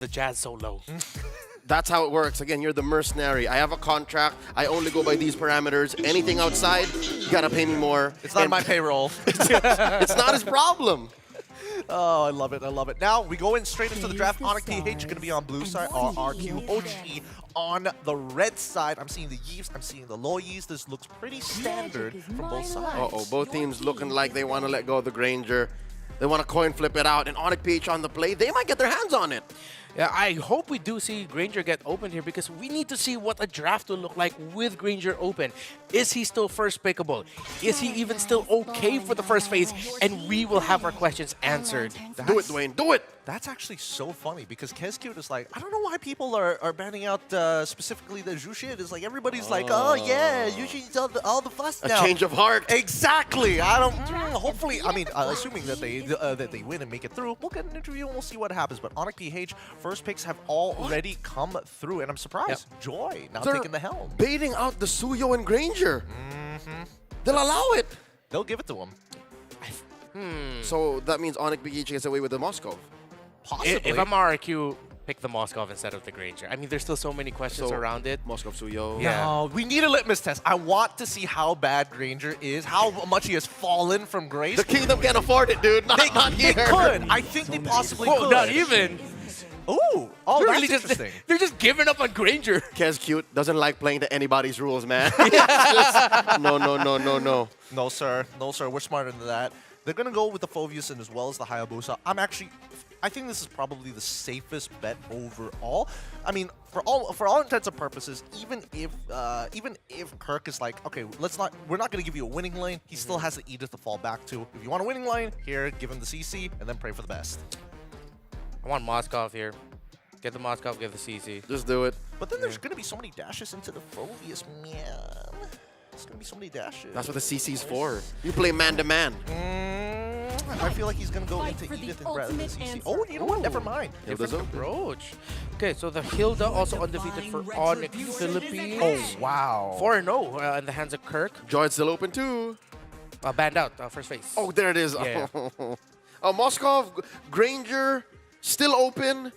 the Jazz so low. That's how it works. Again, you're the mercenary. I have a contract. I only go by these parameters. Anything outside, you gotta pay me more. It's not my payroll. It's not his problem. Oh, I love it. I love it. Now, we go in straight into the draft. Onyx PH going to be on blue side. RRQ OG on the red side. I'm seeing the Yeeves. I'm seeing the Loyes. This looks pretty standard from both sides. Uh-oh, both teams looking like they want to let go of the Granger. They want to coin flip it out. And Onyx PH on the play, they might get their hands on it. Yeah, I hope we do see Granger get open here because we need to see what a draft will look like with Granger open. Is he still first pickable? Is he even still okay for the first phase? And we will have our questions answered. Do it, Dwayne. Do it. That's actually so funny because Kezcute is like, I don't know why people are banning out specifically the Zhu It's like everybody's like, oh yeah, Zhu all the fuss now. A change of heart. Exactly. I don't. Hopefully, I mean, assuming that they win and make it through, we'll get an interview and we'll see what happens. But Onyx PH first picks have already come through, and I'm surprised. Yep. Joy now taking the helm, baiting out the Suyo and Granger. They'll allow it. They'll give it to him. So that means Onyx PH gets away with the Moskov. Possibly. If I'm RRQ, pick the Moskov instead of the Granger. I mean, there's still so many questions around it. Moskov Suyo. Yeah. No, we need a litmus test. I want to see how bad Granger is, how much he has fallen from grace. The Kingdom can't afford it, dude. Not They here. could. I think they possibly Whoa, could. not even. Ooh. Oh, They're that's really interesting. they're just giving up on Granger. Kezcute doesn't like playing to anybody's rules, man. Just, no. No, sir. No, sir. We're smarter than that. They're going to go with the Phoveus and as well as the Hayabusa. I think this is probably the safest bet overall. I mean, for all intents and purposes, even if Kirk is like, okay, we're not going to give you a winning lane, he still has the Edith to fall back to. If you want a winning lane, here, give him the CC, and then pray for the best. I want Moskov here. Get the Moskov, get the CC. Just do it. But then there's going to be so many dashes into the Phoveus, man. There's going to be so many dashes. That's what the CC's for. You play man-to-man. I feel like he's going to go into Edith rather than CC. Oh, you know what? Never mind. Hilda's open. Approach. Okay, so the Hilda also undefeated for Onyx Philippines. Oh, wow. 4-0 in the hands of Kirk. Joy's still open too. Banned out, first phase. Oh, there it is. Yeah. Moskov, Granger, still open.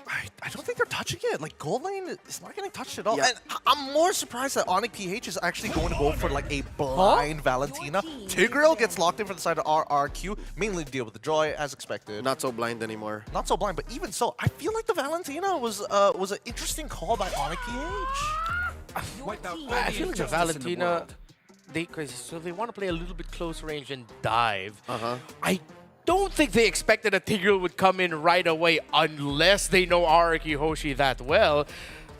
I don't think they're touching it. Like, gold lane is not getting touched at all. Yeah. And I'm more surprised that Onyx PH is actually going to go for like a blind Valentina. Tigreal gets locked in for the side of RRQ, mainly to deal with the Joy, as expected. Not so blind anymore. Not so blind, but even so, I feel like the Valentina was an interesting call by Onyx PH. I feel like the Valentina, they want to play a little bit close range and dive. I don't think they expected a Tigreal would come in right away unless they know RRQ Hoshi that well.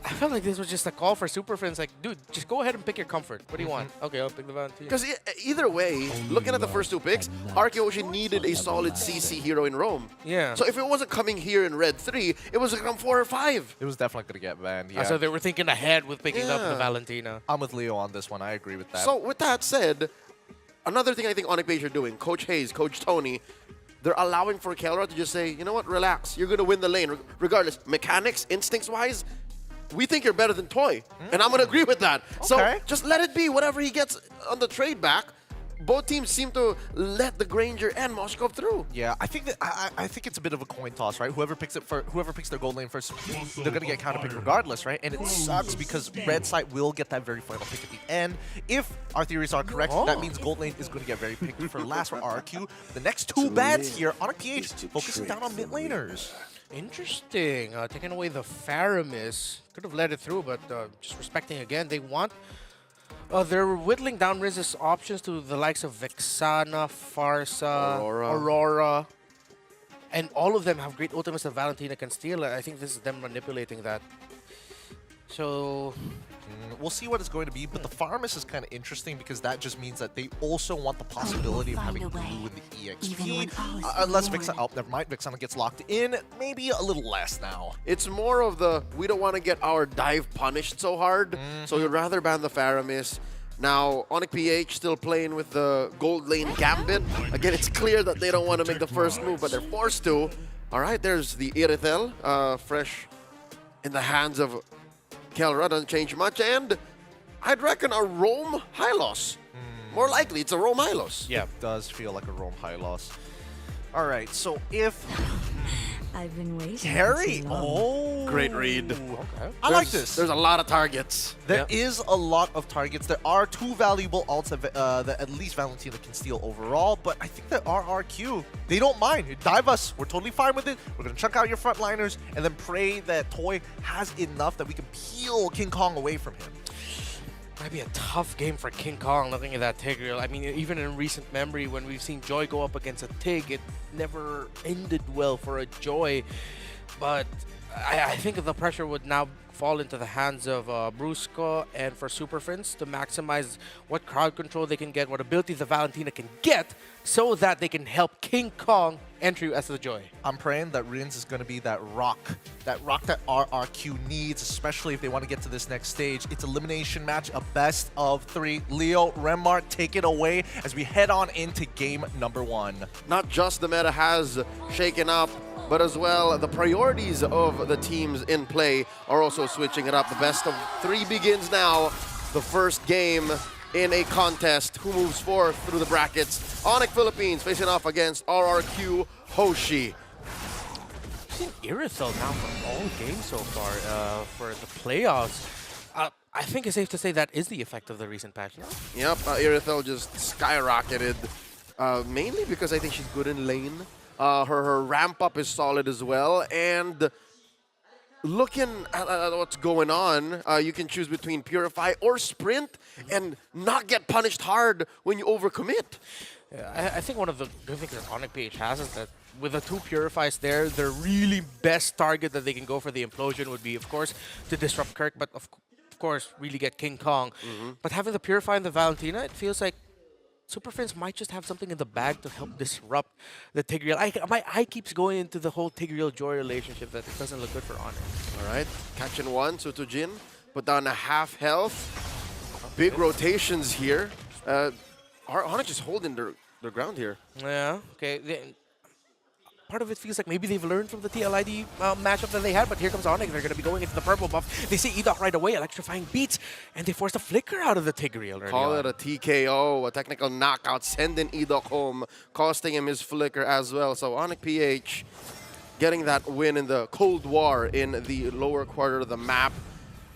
I felt like this was just a call for Super Friends. Like, dude, just go ahead and pick your comfort. What do you want? Okay, I'll pick the Valentina. Because either way, looking at the first two picks, RRQ Hoshi needed a solid CC hero in Rome. Yeah. So if it wasn't coming here in Red 3, it was going to come 4 or 5. It was definitely going to get banned, yeah. So they were thinking ahead with picking up the Valentina. I'm with Leo on this one. I agree with that. So with that said, another thing I think Onyx PH are doing, Coach Hayes, Coach Tony, they're allowing for Kelra to just say, you know what, relax. You're going to win the lane. Regardless, mechanics, instincts-wise, we think you're better than Toy. And I'm going to agree with that. Okay. So just let it be. Whatever he gets on the trade back, both teams seem to let the Granger and Moskov through. Yeah, I think that I think it's a bit of a coin toss, right? Whoever picks their gold lane first, they're gonna get counterpicked regardless, right? And it sucks because red side will get that very final pick at the end. If our theories are correct, that means gold lane is gonna get very picked for last for RRQ. The next two bans here on a PH, focusing down on mid laners. Interesting. Taking away the Faramis. Could have let it through, but just respecting again. They want... they're whittling down Riz's options to the likes of Vexana, Farsa, Aurora. And all of them have great ultimates that Valentina can steal. I think this is them manipulating that. So... We'll see what it's going to be, but the Farmus is kind of interesting because that just means that they also want the possibility of having blue in the EXP. Unless Vexana, oh, never mind, Vexana gets locked in, maybe a little less now. It's more of the, we don't want to get our dive punished so hard, so you'd rather ban the Faramis. Now, Onyx PH still playing with the gold lane gambit. Again, it's clear that they don't want to make the first move, but they're forced to. All right, there's the Irithel, fresh in the hands of Kelra, doesn't change much, and I'd reckon a Rome Hylos. More likely, it's a Rome Hylos. Yeah. It does feel like a Rome Hylos. All right, so if I've been waiting. Carry. too long. Oh. Great read. Okay. I like this. There's a lot of targets. There is a lot of targets. There are 2 valuable ults that at least Valentina can steal overall, but I think that RRQ, they don't mind. Dive us. We're totally fine with it. We're going to chunk out your frontliners and then pray that Toy has enough that we can peel King Kong away from him. Might be a tough game for King Kong looking at that Tigreal. I mean, even in recent memory, when we've seen Joy go up against a Tig, it never ended well for a Joy. But I think the pressure would now fall into the hands of Brusco and for Super Friends to maximize what crowd control they can get, what abilities the Valentina can get, so that they can help King Kong entry as the Joy. I'm praying that Rins is going to be that rock that RRQ needs, especially if they want to get to this next stage. It's elimination match, a best of 3. Leo, Remar, take it away as we head on into game number 1. Not just the meta has shaken up, but as well the priorities of the teams in play are also switching it up. The best of 3 begins now. The first game in a contest. Who moves forth through the brackets? Onyx Philippines facing off against RRQ Hoshi. I've seen Irithel now for all games so far for the playoffs. I think it's safe to say that is the effect of the recent patch. No? Yep, Irithel just skyrocketed, mainly because I think she's good in lane. Her ramp up is solid as well, and looking at what's going on, you can choose between Purify or Sprint and not get punished hard when you overcommit. Yeah, I think one of the good things that Onyx PH has is that with the 2 Purifies there, their really best target that they can go for the implosion would be, of course, to disrupt Kirk, but of course, really get King Kong. But having the Purify and the Valentina, it feels like Super Friends might just have something in the bag to help disrupt the Tigreal. My eye keeps going into the whole Tigreal-Joy relationship that it doesn't look good for Onyx. All right, catching one, Sutujin, put down a half health. Big rotations here. Onyx is holding their ground here. Yeah, okay. Part of it feels like maybe they've learned from the TLID matchup that they had, but here comes Onyx. They're going to be going into the purple buff. They see Edoc right away, electrifying beats, and they force the flicker out of the Tigreal. Call it a TKO, a technical knockout, sending Edoc home, costing him his flicker as well. So Onyx PH getting that win in the Cold War in the lower quarter of the map.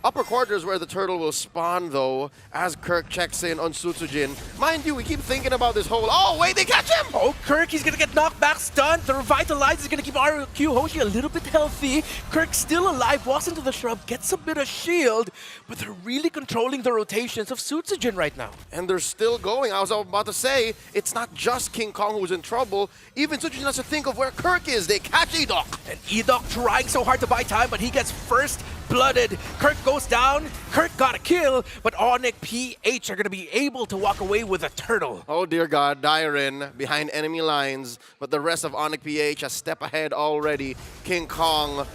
Upper quarter is where the turtle will spawn, though, as Kirk checks in on Sutsujin. Mind you, we keep thinking about this whole... Oh, wait, they catch him! Oh, Kirk, he's going to get knocked back, stunned. The Revitalize is going to keep RRQ Hoshi a little bit healthy. Kirk still alive, walks into the shrub, gets a bit of shield, but they're really controlling the rotations of Sutsujin right now. And they're still going. I was about to say, it's not just King Kong who's in trouble. Even Sutsujin has to think of where Kirk is. They catch Edoc. And Edoc trying so hard to buy time, but he gets first blooded. Kirk goes down. Kirk got a kill, but Onyx PH are going to be able to walk away with a turtle. Oh dear God, Dyren behind enemy lines, but the rest of Onyx PH a step ahead already. King Kong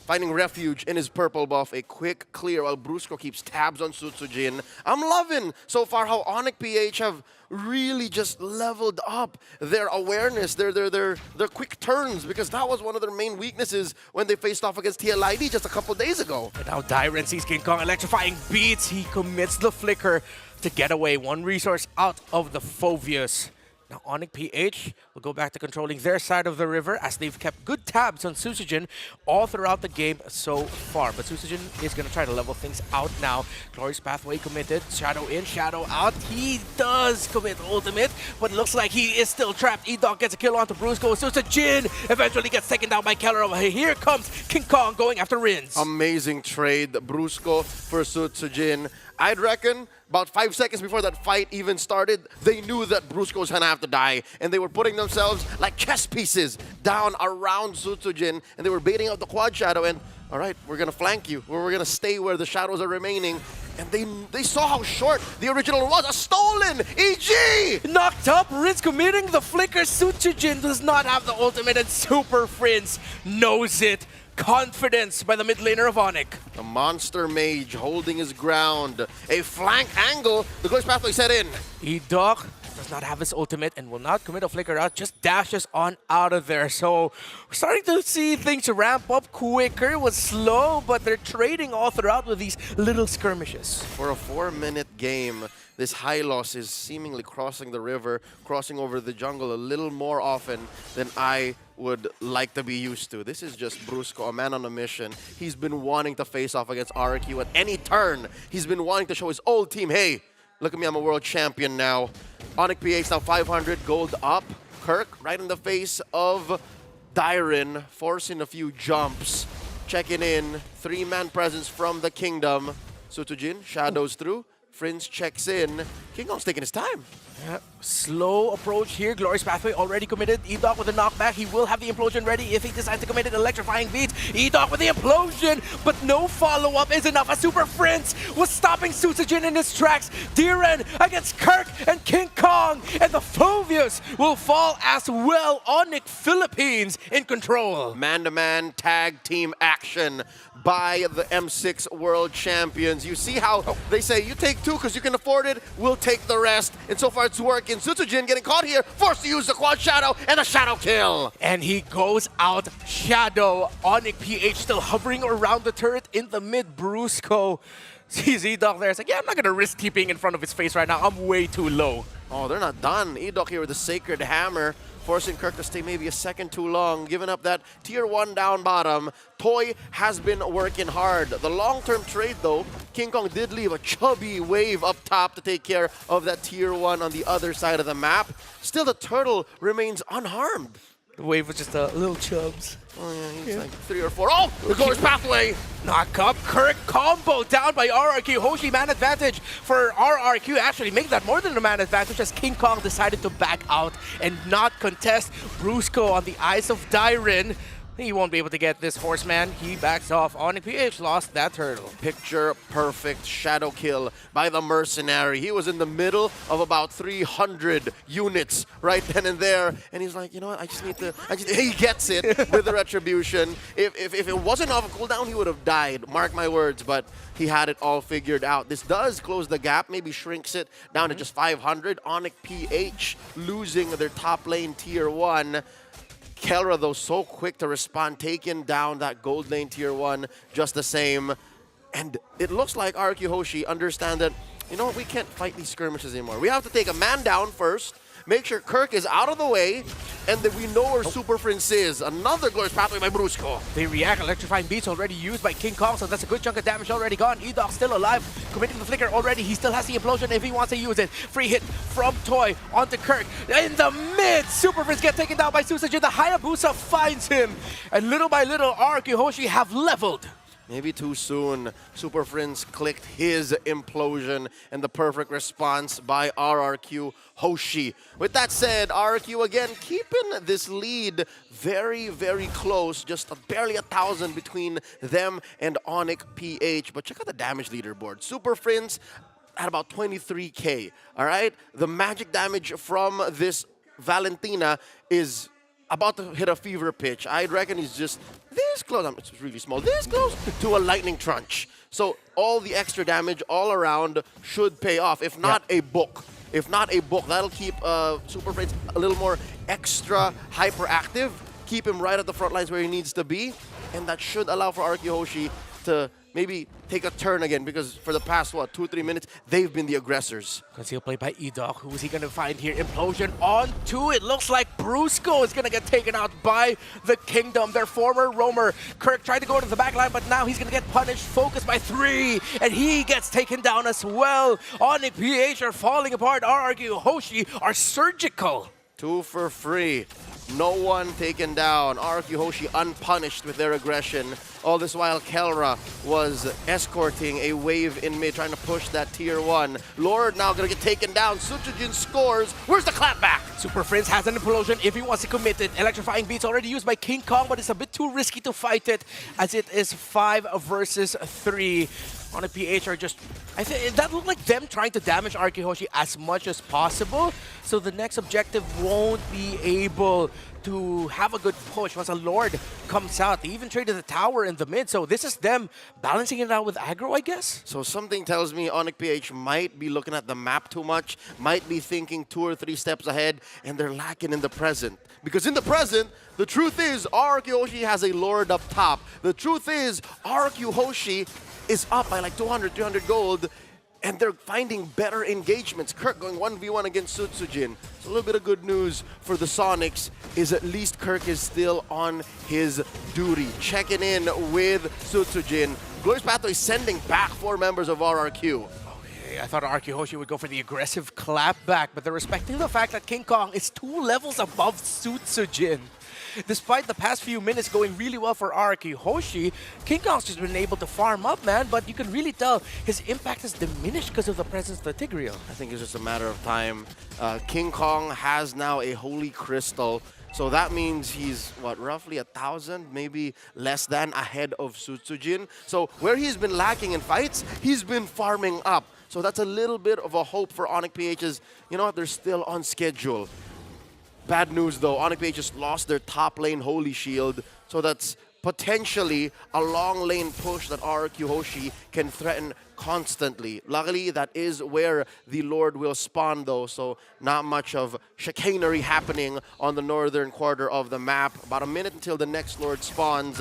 finding refuge in his purple buff, a quick clear while Brusco keeps tabs on Sutsujin. I'm loving so far how Onyx PH have really just leveled up their awareness, their quick turns, because that was one of their main weaknesses when they faced off against TLID just a couple days ago. And now Dyren sees King Kong electrifying beats. He commits the flicker to get away. One resource out of the Phoveus. Now Onyx PH will go back to controlling their side of the river as they've kept good tabs on Sutsujin all throughout the game so far. But Sutsujin is going to try to level things out now. Glorious Pathway committed. Shadow in, Shadow out. He does commit ultimate, but looks like he is still trapped. Edoc gets a kill onto Brusco. Sutsujin eventually gets taken down by Keller. Here comes King Kong going after Rins. Amazing trade, Brusco for Sutsujin. I'd reckon about 5 seconds before that fight even started, they knew that Brusco was gonna have to die, and they were putting themselves like chess pieces down around Sutsujin, and they were baiting out the quad shadow, and all right, we're gonna flank you, we're gonna stay where the shadows are remaining, and they saw how short the original was. A stolen EG! Knocked up, Rins committing the flicker. Sutsujin does not have the ultimate, and Super Friends knows it. Confidence by the mid laner of Onyx. The monster mage holding his ground. A flank angle. The Glorious Pathway set in. Edoc does not have his ultimate and will not commit a flicker out, just dashes on out of there. So we're starting to see things ramp up quicker. It was slow, but they're trading all throughout with these little skirmishes. For a 4-minute game, this Hylos is seemingly crossing the river, crossing over the jungle a little more often than I would like to be used to. This is just Brusco, a man on a mission. He's been wanting to face off against RRQ at any turn. He's been wanting to show his old team, hey, look at me, I'm a world champion now. Onyx PH now 500 gold up. Kirk right in the face of Dyren, forcing a few jumps. Checking in, 3-man presence from the Kingdom. Sutujin shadows through. Friends checks in. King Kong's taking his time. Yeah, slow approach here. Glorious Pathway already committed. E-Dog with a knockback. He will have the implosion ready if he decides to commit it. Electrifying beats. E-Dog with the implosion, but no follow-up is enough. A Super Prince was stopping Susujin in his tracks. Diren against Kirk and King Kong, and the Phobius will fall as well. Onyx Philippines in control. Man-to-man tag team action by the M6 World Champions. You see how they say, you take 2 because you can afford it, we'll take the rest. And so far it's working. Sutujin getting caught here, forced to use the quad shadow and a shadow kill. And he goes out shadow. Onyx PH still hovering around the turret in the mid. Brusco sees E-Dog there. It's like, yeah, I'm not going to risk keeping in front of his face right now. I'm way too low. Oh, they're not done. E-Dog here with the Sacred Hammer, forcing Kirk to stay maybe a second too long, giving up that tier 1 down bottom. Toy has been working hard. The long-term trade, though, King Kong did leave a chubby wave up top to take care of that tier 1 on the other side of the map. Still, the turtle remains unharmed. The wave was just a little chubs. Oh, yeah, he's like 3 or 4. Oh, the Glorious Pathway! Knock up, Kirk combo down by RRQ. Hoshi man advantage for RRQ. Actually, make that more than a man advantage as King Kong decided to back out and not contest. Brusco on the eyes of Dyren. He won't be able to get this horseman. He backs off. Onyx PH lost that turtle. Picture perfect shadow kill by the mercenary. He was in the middle of about 300 units right then and there. And he's like, you know what, I just need to, he gets it with the retribution. If it wasn't off a cooldown, he would have died. Mark my words, but he had it all figured out. This does close the gap, maybe shrinks it down to just 500. Onyx PH losing their top lane tier 1. Kelra, though, so quick to respond, taking down that gold lane tier 1 just the same. And it looks like RRQ Hoshi understand that, you know what, we can't fight these skirmishes anymore. We have to take a man down first, make sure Kirk is out of the way, and that we know where Super Prince is. Another Glorious Pathway by Brusco. They react. Electrifying beats already used by King Kong, so that's a good chunk of damage already gone. E-Dog still alive, committing the flicker already. He still has the implosion if he wants to use it. Free hit from Toy onto Kirk. In the mid, Super Prince gets taken down by Susujin. The Hayabusa finds him, and little by little, RRQ Hoshi have leveled. Maybe too soon. Super Prince clicked his implosion, and the perfect response by RRQ Hoshi. With that said, RRQ again keeping this lead very, very close. Just barely 1,000 between them and Onyx PH. But check out the damage leaderboard. Super Prince at about 23k. All right? The magic damage from this Valentina is about to hit a fever pitch. I'd reckon he's just this close, it's really small, this close to a lightning trunch. So all the extra damage all around should pay off, if not a book. If not a book, that'll keep Super Prince a little more extra hyperactive, keep him right at the front lines where he needs to be, and that should allow for RRQ Hoshi to maybe take a turn again, because for the past, what, 2-3 minutes, they've been the aggressors. Concealed play by E-Dog. Who is he going to find here? Implosion on 2. It looks like Brusco is going to get taken out by the Kingdom, their former roamer. Kirk tried to go to the back line, but now he's going to get punished. Focused by 3, and he gets taken down as well. Onyx PH are falling apart. RRQ Hoshi are surgical. 2 for free. No one taken down. RRQ Hoshi unpunished with their aggression. All this while, Kelra was escorting a wave in mid, trying to push that tier 1. Lord now gonna get taken down. Sutujin scores. Where's the clapback? Super Prince has an implosion if he wants to commit it. Electrifying beats already used by King Kong, but it's a bit too risky to fight it, as it is 5 versus 3. On a PH are just, I think that looked like them trying to damage RRQ Hoshi as much as possible. So the next objective won't be able to have a good push once a Lord comes out. They even traded the tower in the mid, so this is them balancing it out with aggro, I guess? So something tells me Onyx PH might be looking at the map too much, might be thinking 2 or 3 steps ahead, and they're lacking in the present. Because in the present, the truth is RRQ Hoshi has a Lord up top. The truth is RRQ Hoshi is up by like 200, 300 gold, and they're finding better engagements. Kirk going 1v1 against Sutsujin. So a little bit of good news for the Sonics is at least Kirk is still on his duty. Checking in with Sutsujin. Glorious Pathway sending back 4 members of RRQ. Okay, I thought RRQ Hoshi would go for the aggressive clapback, but they're respecting the fact that King Kong is 2 levels above Sutsujin. Despite the past few minutes going really well for RRQ Hoshi, King Kong's just been able to farm up, man, but you can really tell his impact has diminished because of the presence of the Tigreal. I think it's just a matter of time. King Kong has now a Holy Crystal, so that means he's, what, roughly 1,000, maybe less than, ahead of Sutsujin. So where he's been lacking in fights, he's been farming up. So that's a little bit of a hope for Onyx PH's. You know what, they're still on schedule. Bad news though, Onyx PH just lost their top lane Holy Shield, so that's potentially a long lane push that RRQ Hoshi can threaten constantly. Luckily, that is where the Lord will spawn though, so not much of chicanery happening on the northern quarter of the map. About a minute until the next Lord spawns.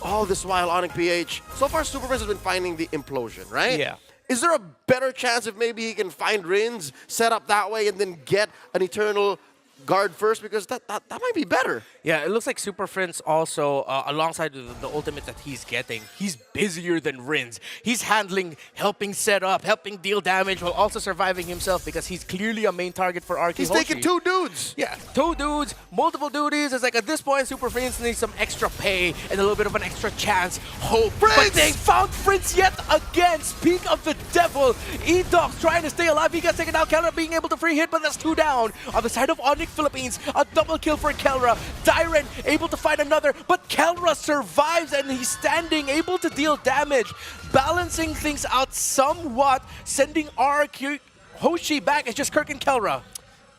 All this while, Onyx PH, so far Superprince has been finding the implosion, right? Yeah. Is there a better chance if maybe he can find Rins, set up that way, and then get an Eternal Guard first? Because that might be better. Yeah, it looks like Super Prince also, alongside the ultimate that he's getting, he's busier than Rins. He's handling, helping set up, helping deal damage, while also surviving himself because he's clearly a main target for RRQ He's Hoshi. taking 2 dudes. Yeah, 2 dudes, multiple duties. It's like at this point, Super Prince needs some extra pay and a little bit of an extra chance, hope. Prince! But they found Prince yet again. Speak of the devil. E-Dog's trying to stay alive. He gets taken out. Kelra being able to free hit, but that's 2 down. On the side of Onyx Philippines, a double kill for Kelra. Dyren able to find another, but Kelra survives and he's standing, able to deal damage, balancing things out somewhat, sending RRQ Hoshi back. It's just Kirk and Kelra.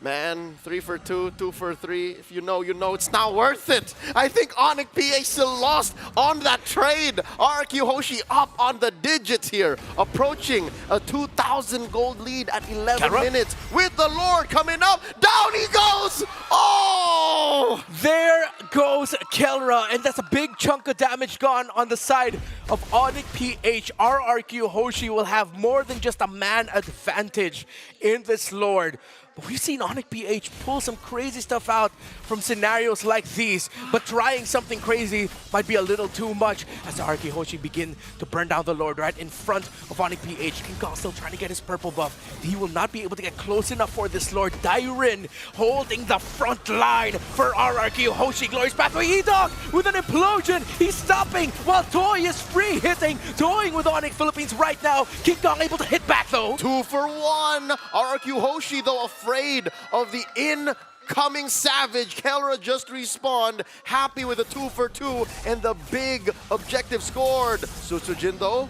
Man, 3 for 2, 2 for 3. If you know, you know. It's not worth it. I think Onyx PH still lost on that trade. RRQ Hoshi up on the digits here, approaching a 2,000 gold lead at 11 Kelra? minutes. With the Lord coming up, down he goes. Oh! There goes Kelra, and that's a big chunk of damage gone on the side of Onyx PH. RRQ Hoshi will have more than just a man advantage in this Lord. But we've seen Onyx PH pull some crazy stuff out from scenarios like these, but trying something crazy might be a little too much as RRQ Hoshi begin to burn down the Lord right in front of Onyx PH. King Kong still trying to get his purple buff. He will not be able to get close enough for this Lord. Dyren holding the front line for RRQ Hoshi. Glorious Pathway E-Dog with an implosion. He's stopping while Toy is free hitting. Toying with Onyx Philippines right now. King Kong able to hit back though. 2 for 1. RRQ Hoshi, though, afraid of the incoming Savage. Kelra just respawned, happy with a 2 for 2 and the big objective scored. Sutsujin, though,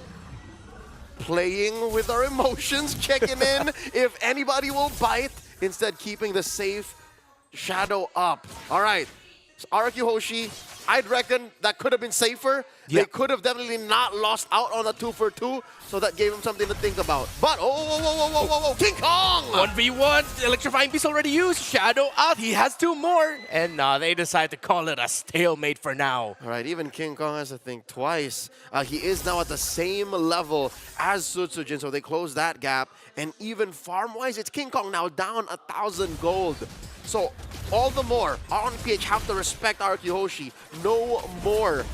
playing with our emotions, checking in if anybody will bite, instead keeping the safe shadow up. All right, so RRQ Hoshi, I'd reckon that could have been safer. Yeah. They could have definitely not lost out on a 2 for 2, so that gave him something to think about. But, whoa, King Kong! 1v1, Electrifying Beast already used, Shadow out, he has 2 more. And they decide to call it a stalemate for now. All right, even King Kong has to think twice. He is now at the same level as Sutsujin, so they close that gap. And even farm-wise, it's King Kong now down 1,000 gold. So all the more, Onyx PH have to respect RRQ Hoshi. No more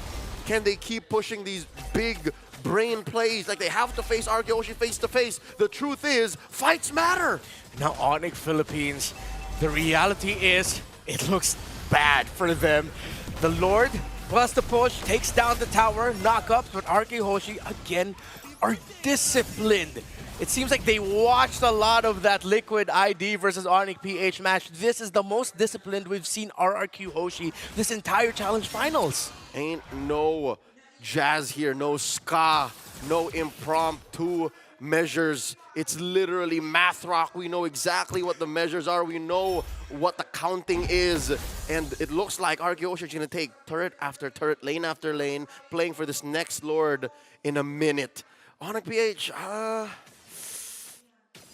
can they keep pushing these big brain plays. Like, they have to face RRQ Hoshi face to face. The truth is, fights matter. Now Onyx Philippines, the reality is, it looks bad for them. The Lord plus the push takes down the tower, knockups, but RRQ Hoshi again are disciplined. It seems like they watched a lot of that Liquid ID versus Onyx PH match. This is the most disciplined we've seen RRQ Hoshi this entire challenge finals. Ain't no jazz here, no ska, no impromptu measures It's literally math rock. We know exactly what the measures are. We know what the counting is. And it looks like RRQ Hoshi is going to take turret after turret, lane after lane, playing for this next Lord in a minute. Onyx PH,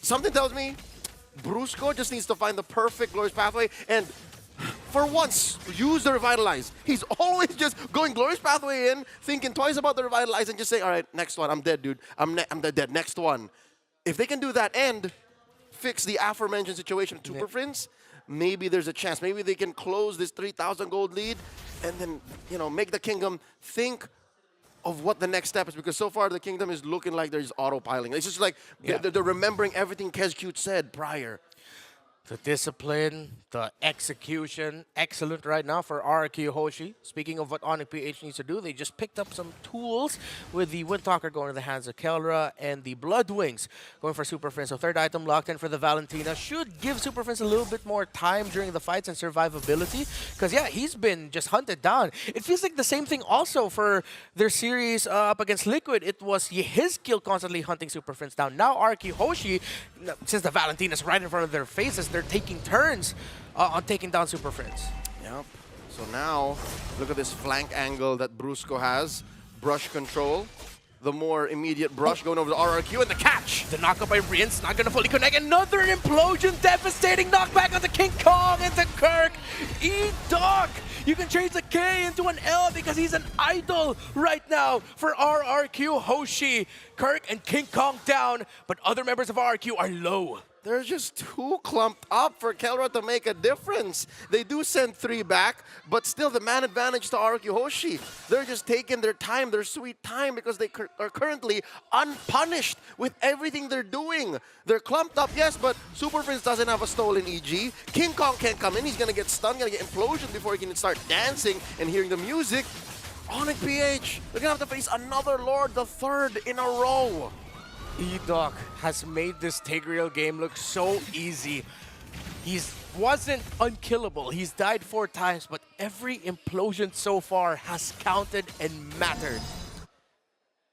something tells me Brusco just needs to find the perfect Glorious Pathway and for once, use the Revitalize. He's always just going Glorious Pathway in, thinking twice about the Revitalize and just saying, all right, next one, I'm dead, dude. I'm dead, next one. If they can do that and fix the aforementioned situation with Super Friends, maybe there's a chance. Maybe they can close this 3,000 gold lead and then, you know, make the Kingdom think of what the next step is, because so far the Kingdom is looking like there's autopiling. It's just like they're remembering everything Kezcute said prior. The discipline, the execution, excellent right now for RRQ Hoshi. Speaking of what Onyx PH needs to do, they just picked up some tools with the Windtalker going to the hands of Kelra and the Bloodwings going for Super Friends. So third item locked in for the Valentina should give Super Friends a little bit more time during the fights and survivability. Because yeah, he's been just hunted down. It feels like the same thing also for their series up against Liquid. It was his kill constantly hunting Super Friends down. Now RRQ Hoshi, since the Valentina's right in front of their faces, they're taking turns on taking down Super Friends. Yep. So now, look at this flank angle that Brusco has. Brush control. The more immediate brush going over to RRQ and the catch. The knockup by Rince, not going to fully connect. Another implosion, devastating knockback onto King Kong into Kirk. E-Dog! You can change the K into an L because he's an idol right now for RRQ Hoshi. Kirk and King Kong down, but other members of RRQ are low. They're just too clumped up for Kelra to make a difference. They do send 3 back, but still the man advantage to RRQ Hoshi. They're just taking their time, their sweet time, because they are currently unpunished with everything they're doing. They're clumped up, yes, but Super Prince doesn't have a stolen EG. King Kong can't come in. He's going to get stunned, going to get implosion before he can start dancing and hearing the music. Onyx PH, they're going to have to face another Lord, the third in a row. E-Doc has made this Tigreal game look so easy. He wasn't unkillable. He's died 4 times, but every implosion so far has counted and mattered.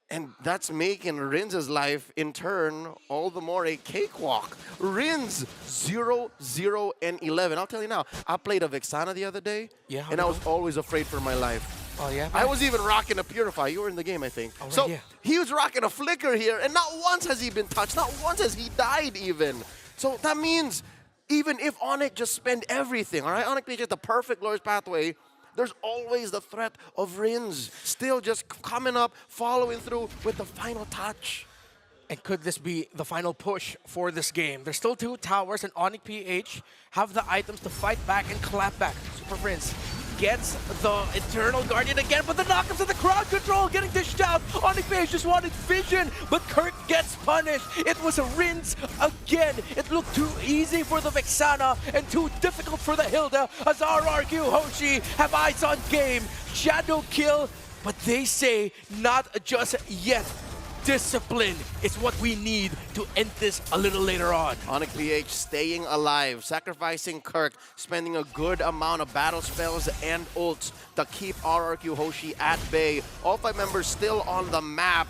And that's making Rinz's life, in turn, all the more a cakewalk. Rinz, 0, 0, and 11. I'll tell you now, I played a Vexana the other day, and I was always afraid for my life. Oh, yeah? I was even rocking a Purify. You were in the game, I think. Oh, right, so yeah. he was rocking a Flicker here, and not once has he been touched. Not once has he died, even. So that means even if Onyx just spend everything, all right? Onyx PH the perfect Glorious Pathway, there's always the threat of Rinz still just coming up, following through with the final touch. And could this be the final push for this game? There's still 2 towers, and Onyx PH have the items to fight back and clap back. Super Prince gets the Eternal Guardian again, but the knockups and the crowd control getting dished out. Onyx PH just wanted vision, but Kirk gets punished. It was a rinse again. It looked too easy for the Vexana and too difficult for the Hilda as RRQ Hoshi have eyes on game. Shadow kill, but they say not just yet. Discipline is what we need to end this a little later on. Onyx PH staying alive, sacrificing Kirk, spending a good amount of battle spells and ults to keep RRQ Hoshi at bay. All 5 members still on the map,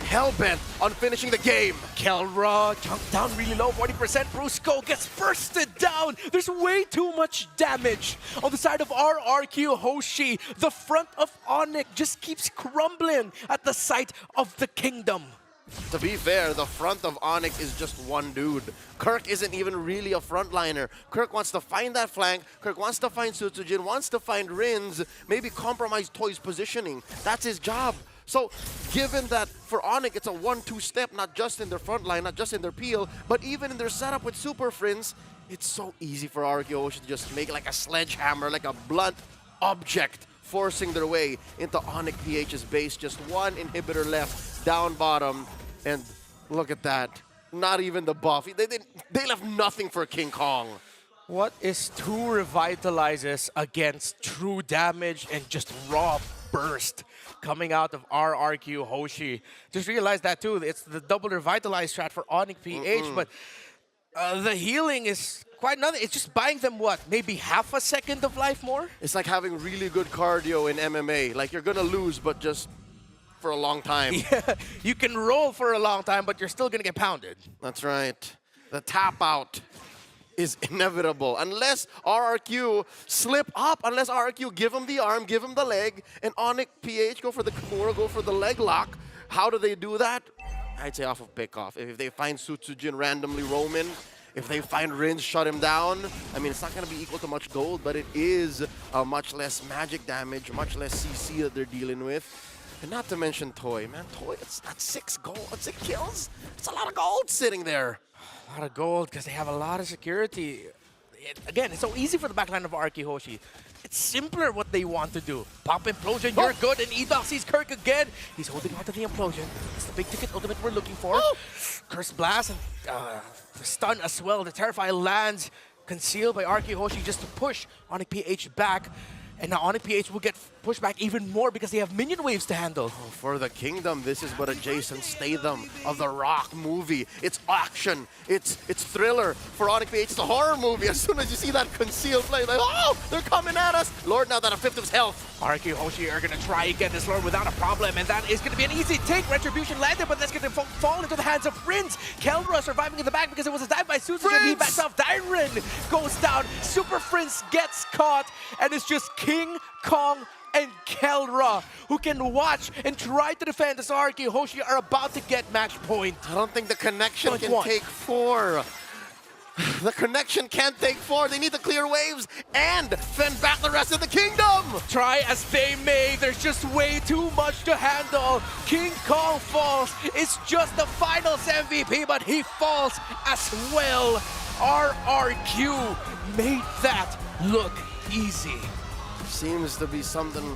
hell-bent on finishing the game. Kelra jumped down really low, 40%. Brusco gets bursted down. There's way too much damage on the side of RRQ Hoshi. The front of Onyx just keeps crumbling at the sight of the Kingdom. To be fair, the front of Onyx is just one dude. Kirk isn't even really a frontliner. Kirk wants to find that flank. Kirk wants to find Sutsujin, wants to find Rinz, maybe compromise Toy's positioning. That's his job. So, given that for Onyx, it's a 1-2 step, not just in their front line, not just in their peel, but even in their setup with Super Friends, it's so easy for RRQ Hoshi to just make like a sledgehammer, like a blunt object, forcing their way into Onyx PH's base. Just 1 inhibitor left, down bottom, and look at that. Not even the buff. They left nothing for King Kong. What is 2 revitalizes against true damage and just raw burst coming out of RRQ Hoshi? Just realized that too. It's the double revitalize strat for Onyx PH, but the healing is quite nothing. It's just buying them what? Maybe half a second of life more? It's like having really good cardio in MMA. Like you're gonna lose, but just for a long time. Yeah, you can roll for a long time, but you're still gonna get pounded. That's right. The tap out is inevitable unless RRQ slip up, unless RRQ give him the arm, give him the leg, and Onyx PH go for the Kimura, go for the leg lock. How do they do that? I'd say off of pickoff. If they find Sutsujin randomly roaming, if they find Rinz shut him down, I mean, it's not going to be equal to much gold, but it is much less magic damage, much less CC that they're dealing with. And not to mention Toy. Man, Toy, that's 6 kills. It's a lot of gold sitting there. A lot of gold because they have a lot of security. Again, it's so easy for the backline of RRQ Hoshi. It's simpler what they want to do. Pop Implosion, you're good, and Edox sees Kirk again. He's holding on to the Implosion. It's the big ticket ultimate we're looking for. Curse Blast, and the stun as well. The Terrify lands, concealed by RRQ Hoshi just to push Onyx PH back. And now Onyx PH will get pushed back even more because they have minion waves to handle. For the Kingdom, this is what a Jason Statham of the Rock movie. It's action, it's thriller. For Onyx PH, it's a horror movie. As soon as you see that concealed play, like, oh, they're coming at us. Lord, now that a fifth of his health. RRQ Hoshi are going to try and get this Lord without a problem, and that is going to be an easy take. Retribution landed, but that's going to fall into the hands of Prince. Keldra surviving in the back because it was a dive by Susan, and he backs off. Dyron goes down. Super Prince gets caught, and it's just King Kong and Keldra who can watch and try to defend as RRQ Hoshi are about to get match point. I don't think the connection can take 4. The connection can't take 4. They need to clear waves and fend back the rest of the Kingdom. Try as they may, there's just way too much to handle. King Kong falls. It's just the finals MVP, but he falls as well. RRQ made that look easy. Seems to be something